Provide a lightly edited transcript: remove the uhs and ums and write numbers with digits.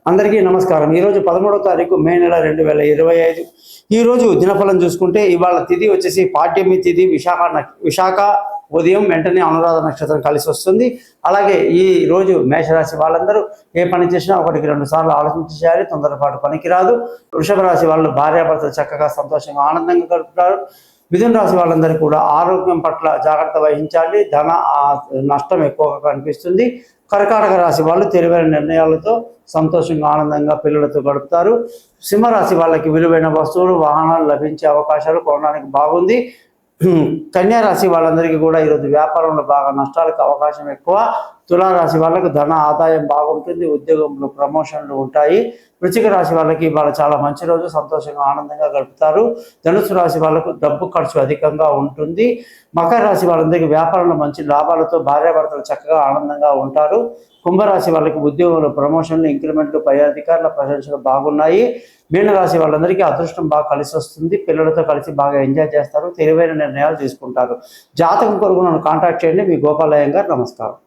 అందరికీ నమస్కారం. ఈరోజు 13వ తారీఖు మే నెల 2025. ఈరోజు దినఫలం చూసుకుంటే ఇవాళ తిథి వచ్చేసి పాడ్యమి తిథి, విశాఖ ఉదయం వెంటనే అనురాధ నక్షత్రం కలిసి వస్తుంది. అలాగే ఈ రోజు మేషరాశి వాళ్ళందరూ ఏ పని చేసినా 1-2 సార్లు ఆలోచించి చేయాలి. తొందరపాటు పనికిరాదు. వృషభ రాశి వాళ్ళు భార్యాభర్తలు చక్కగా సంతోషంగా ఆనందంగా గడుపుతారు. మిథున రాశి వాళ్ళందరికీ కూడా ఆరోగ్యం పట్ల జాగ్రత్త వహించాలి. ధన నష్టం ఎక్కువగా కనిపిస్తుంది. కర్కాటక రాశి వాళ్ళు తెలివైన నిర్ణయాలతో సంతోషంగా ఆనందంగా పిల్లలతో గడుపుతారు. సింహరాశి వాళ్ళకి విలువైన వస్తువులు వాహనాలు లభించే అవకాశాలు కొనడానికి బాగుంది. కన్యా రాశి వాళ్ళందరికీ కూడా ఈరోజు వ్యాపారంలో బాగా నష్టాలకు అవకాశం ఎక్కువ. తులారాశి వాళ్ళకు ధన ఆదాయం బాగుంటుంది. ఉద్యోగంలో ప్రమోషన్లు ఉంటాయి. వృశ్చిక రాశి వాళ్ళకి ఇవాళ చాలా మంచి రోజు, సంతోషంగా ఆనందంగా గడుపుతారు. ధనుసు రాశి వాళ్ళకు డబ్బు ఖర్చు అధికంగా ఉంటుంది. మకర రాశి వాళ్ళందరికీ వ్యాపారంలో మంచి లాభాలతో భార్యాభర్తలు చక్కగా ఆనందంగా ఉంటారు. కుంభరాశి వాళ్ళకి ఉద్యోగంలో ప్రమోషన్లు, ఇంక్రిమెంట్లు, పై అధికారుల ప్రశంసలు బాగున్నాయి. మీనరాశి వాళ్ళందరికీ అదృష్టం బాగా కలిసి వస్తుంది. పిల్లలతో కలిసి బాగా ఎంజాయ్ చేస్తారు. తెలివైన నిర్ణయాలు తీసుకుంటారు. జాతకం కొరకు నన్ను కాంటాక్ట్ చేయండి. మీ గోపాలయ్య గారు. నమస్కారం.